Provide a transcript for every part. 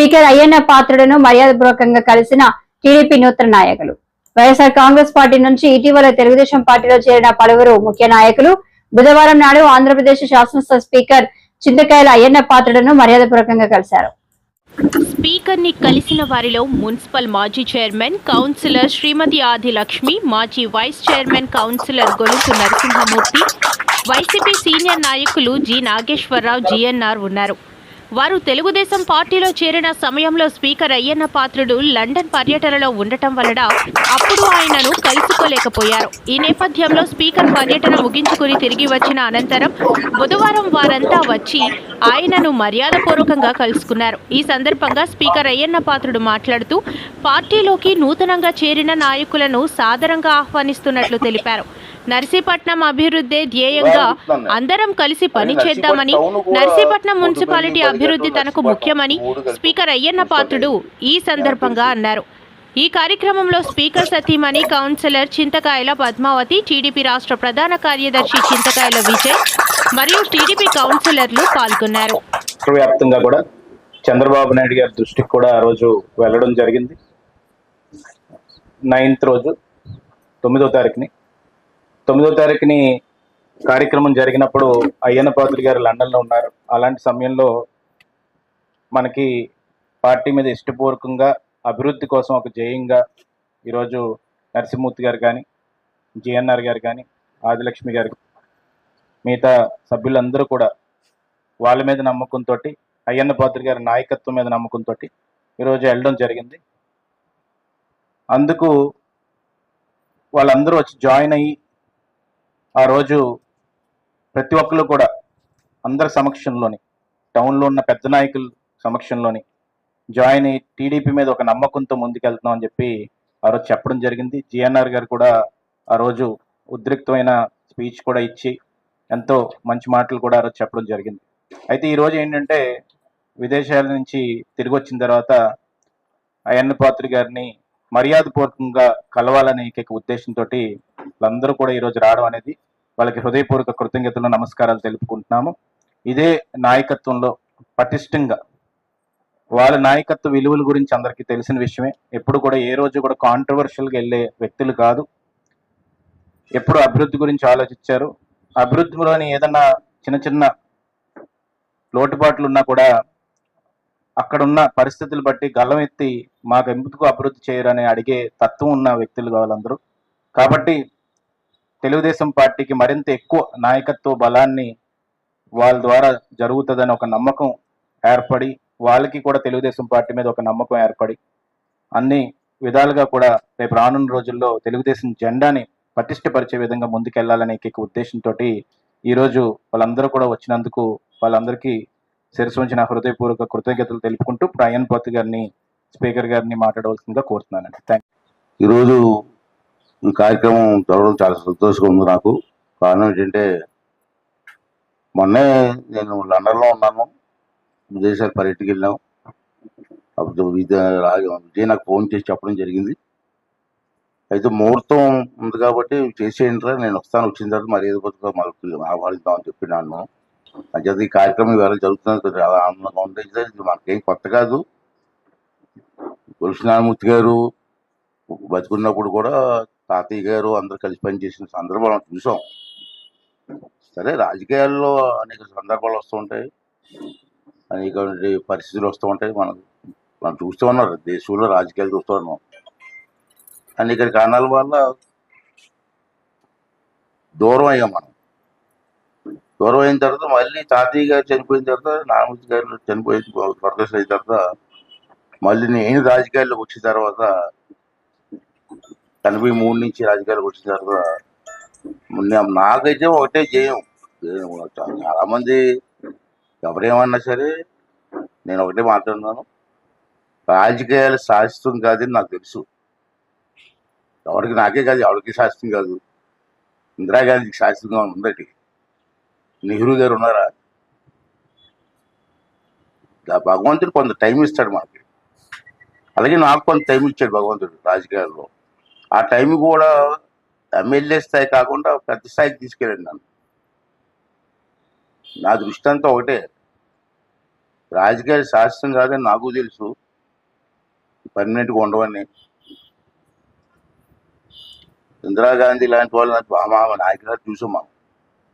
Speaker Ayyanna పాత్రుడును మర్యాదపూర్వకంగా కలిసిన TDP నూతన నాయకులు. వైఎస్ఆర్ కాంగ్రెస్ పార్టీ నుంచి ఇటీవల తెలుగుదేశం పార్టీలో చేరిన పలువురు ముఖ్య నాయకులు బుధవారం నాడు ఆంధ్రప్రదేశ్ శాసనసభ స్పీకర్ చింతకాయల అయ్యన్న పాత్రుడును మర్యాదపూర్వకంగా కలిశారు. స్పీకర్ ని కలిసిన వారిలో మున్సిపల్ మాజీ చైర్మన్ కౌన్సిలర్ శ్రీమతి ఆదిలక్ష్మి, మాజీ వైస్ చైర్మన్ కౌన్సిలర్ గొలుసు నరసింహమూర్తి, వైసీపీ సీనియర్ నాయకులు జి నాగేశ్వరరావు, జిఎన్ఆర్ ఉన్నారు. వారు తెలుగుదేశం పార్టీలో చేరిన సమయంలో స్పీకర్ అయ్యన్న పాత్రుడు లండన్ పర్యటనలో ఉండటం వలన అప్పుడు ఆయనను కలుసుకోలేకపోయారు. ఈ నేపథ్యంలో స్పీకర్ పర్యటన ముగించుకుని తిరిగి వచ్చిన అనంతరం బుధవారం వారంతా వచ్చి ఆయనను మర్యాదపూర్వకంగా కలుసుకున్నారు. ఈ సందర్భంగా స్పీకర్ అయ్యన్న పాత్రుడు మాట్లాడుతూ పార్టీలోకి నూతనంగా చేరిన నాయకులను సాదరంగా ఆహ్వానిస్తున్నట్లు తెలిపారు. నర్సీపట్నం అభివృద్ధి ధ్యేయంగా అందరం కలిసి పనిచేద్దామని, నర్సీపట్నం మున్సిపాలిటీ అభివృద్ధి తనకు ముఖ్యమని స్పీకర్ అయ్యన్న పాత్రుడు ఈ సందర్భంగా అన్నారు. ఈ కార్యక్రమంలో స్పీకర్ సతీమణి కౌన్సిలర్ చింతకాయల పద్మావతి, టీడీపీ రాష్ట్ర ప్రధాన కార్యదర్శి చింతకాయల విజయ్ మరియు టీడీపీ కౌన్సిలర్లు పాల్గొన్నారు. వ్యాప్తంగా కూడా చంద్రబాబు నాయుడు గారి దృష్టికి కూడా ఆ రోజు వెళ్ళడం జరిగింది. 9th రోజు 9వ తారీఖుని కార్యక్రమం జరిగినప్పుడు అయ్యన్న పాత్రుడు గారు లండన్లో ఉన్నారు. అలాంటి సమయంలో మనకి పార్టీ మీద ఇష్టపూర్వకంగా అభివృద్ధి కోసం ఒక జయంగా ఈరోజు నరసింహమూర్తి గారు కానీ, జిఎన్ఆర్ గారు కానీ, ఆదిలక్ష్మి గారు, మిగతా సభ్యులందరూ కూడా వాళ్ళ మీద నమ్మకంతో, అయ్యన్న పాత్రుడు గారి నాయకత్వం మీద నమ్మకంతో ఈరోజు వెళ్ళడం జరిగింది. అందుకు వాళ్ళందరూ వచ్చి జాయిన్ అయ్యి ఆ రోజు ప్రతి ఒక్కరు కూడా అందరి సమక్షంలోని, టౌన్లో ఉన్న పెద్ద నాయకుల సమక్షంలోని జాయిన్ అయ్యి టీడీపీ మీద ఒక నమ్మకంతో ముందుకెళ్తున్నాం అని చెప్పి ఆ రోజు చెప్పడం జరిగింది. జిఎన్ఆర్ గారు కూడా ఆ రోజు ఉద్రిక్తమైన స్పీచ్ కూడా ఇచ్చి ఎంతో మంచి మాటలు కూడా ఆ రోజు చెప్పడం జరిగింది. అయితే ఈరోజు ఏంటంటే విదేశాల నుంచి తిరిగి వచ్చిన తర్వాత అయ్యన్న పాత్రుడు గారిని మర్యాదపూర్వకంగా కలవాలనే ఏకైక ఉద్దేశంతో వాళ్ళందరూ కూడా ఈరోజు రావడం అనేది వాళ్ళకి హృదయపూర్వక కృతజ్ఞతలు, నమస్కారాలు తెలుపుకుంటున్నాము. ఇదే నాయకత్వంలో పటిష్టంగా వాళ్ళ నాయకత్వ విలువల గురించి అందరికీ తెలిసిన విషయమే. ఎప్పుడు కూడా ఏ రోజు కూడా కాంట్రవర్షియల్గా వెళ్ళే వ్యక్తులు కాదు. ఎప్పుడు అభివృద్ధి గురించి ఆలోచించారు. అభివృద్ధిలోని ఏదన్నా చిన్న చిన్న లోటుపాట్లు ఉన్నా కూడా అక్కడున్న పరిస్థితులు బట్టి గల్లం ఎత్తి మాకు ఎందుకు అభివృద్ధి చేయరని అడిగే తత్వం ఉన్న వ్యక్తులు వాళ్ళందరూ. కాబట్టి తెలుగుదేశం పార్టీకి మరింత ఎక్కువ నాయకత్వ బలాన్ని వాళ్ళ ద్వారా జరుగుతుందని ఒక నమ్మకం ఏర్పడి, వాళ్ళకి కూడా తెలుగుదేశం పార్టీ మీద ఒక నమ్మకం ఏర్పడి అన్ని విధాలుగా కూడా రేపు రానున్న రోజుల్లో తెలుగుదేశం జెండాని పటిష్టపరిచే విధంగా ముందుకెళ్లాలనే ఏకైక ఉద్దేశంతో ఈరోజు వాళ్ళందరూ కూడా వచ్చినందుకు వాళ్ళందరికీ శిరస్సు వంచిన హృదయపూర్వక కృతజ్ఞతలు తెలుపుకుంటూ అయ్యన్న పాత్రుడు గారిని, స్పీకర్ గారిని మాట్లాడవలసిందిగా కోరుతున్నానండి. Thank you. ఈరోజు ఈ కార్యక్రమం జరగడం చాలా సంతోషంగా ఉంది నాకు. కారణం ఏంటంటే మొన్నే నేను లండన్లో ఉన్నాను, విదేశాలు పర్యటనకి వెళ్ళాం. అప్పుడు విజయ్ నాకు ఫోన్ చేసి చెప్పడం జరిగింది. అయితే ముహూర్తం ఉంది కాబట్టి చేసేయండిరా, నేను వస్తాను, వచ్చిన తర్వాత మరి ఏదో కొద్దిగా మనకు ఆహ్వానిద్దామని చెప్పినాను. అంచేత ఈ కార్యక్రమం ఇవాళ జరుగుతున్నది చాలా ఆనందంగా ఉంది. ఇది మనకేం కొత్త కాదు. గొలుసు నారాయణమూర్తి గారు బతుకున్నప్పుడు కూడా తాతయ్య గారు అందరూ కలిసి పనిచేసిన సందర్భాలు మనం చూసాం. సరే, రాజకీయాల్లో అనేక సందర్భాలు వస్తూ ఉంటాయి, అనేక పరిస్థితులు వస్తూ ఉంటాయి. మనం చూస్తూ ఉన్నారు, దేశంలో రాజకీయాలు చూస్తూ ఉన్నాం. అనేక కారణాల వల్ల దూరం అయ్యాం. మనం దూరం అయిన తర్వాత మళ్ళీ తాతయ్య గారు చనిపోయిన తర్వాత, నారాయణమూర్తి గారు చనిపోయిన స్వర్గస్థులు అయిన తర్వాత మళ్ళీ నేను రాజకీయాల్లోకి వచ్చిన తర్వాత 83 నుంచి రాజకీయాలకు వచ్చిన తర్వాత నాకైతే ఒకటే జయం. చాలా మంది ఎవరేమన్నా సరే నేను ఒకటే మాట్లాడుతున్నాను, రాజకీయాలు శాశ్వతం కాదని నాకు తెలుసు. ఎవరికి, నాకే కాదు, ఎవరికి శాశ్వతం కాదు. ఇందిరాగాంధీకి శాశ్వతంగా ఉందటి. నెహ్రూ గారు ఉన్నారా? భగవంతుడు కొంత టైం ఇస్తాడు మనకి. అలాగే నాకు కొంత టైం ఇచ్చాడు భగవంతుడు రాజకీయాల్లో. ఆ టైం కూడా ఎమ్మెల్యే స్థాయి కాకుండా పెద్ద స్థాయికి తీసుకెళ్ళండి నన్ను. నా దృష్టి అంతా ఒకటే, రాజకీయాలు శాస్త్రం కాదని నాకు తెలుసు, పర్మనెంట్గా ఉండవని. ఇందిరాగాంధీ లాంటి వాళ్ళు మా నాయకులు చూసాం,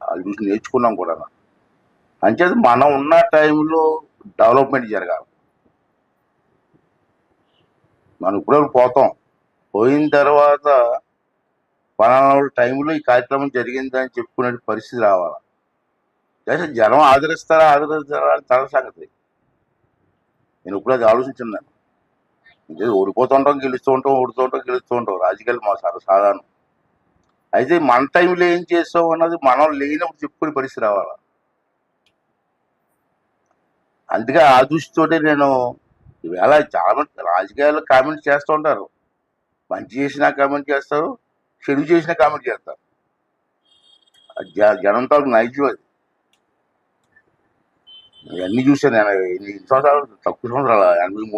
వాళ్ళు చూసి నేర్చుకున్నాం కూడా. అంచేది మనం ఉన్న టైంలో డెవలప్మెంట్ జరగాలి. మనం ఇప్పుడెప్పుడు పోతాం, పోయిన తర్వాత పలానా టైంలో ఈ కార్యక్రమం జరిగిందని చెప్పుకునే పరిస్థితి రావాలి. లేదా జనం ఆదరిస్తారా అని తర్వాత సంగతి. నేను ఇప్పుడు అది ఆలోచించున్నాను. అంటే ఓడిపోతుంటాం, గెలుస్తూ ఉంటాం. రాజకీయాలు మా సాధారణం. అయితే మన టైంలో ఏం చేస్తాం అన్నది మనం లేనప్పుడు చెప్పుకునే పరిస్థితి రావాలి. అందుకే ఆ దృష్టితోటే నేను ఈవేళ చాలా మంది రాజకీయాల్లో కామెంట్ చేస్తూ ఉంటారు. మంచి చేసినా కామెంట్ చేస్తారు, చెడు చేసినా కామెంట్ చేస్తారు. జనంతో నైజం అది. ఇవన్నీ చూసాను నేను. 8 సంవత్సరాలు, తక్కువ సంవత్సరాలు, 83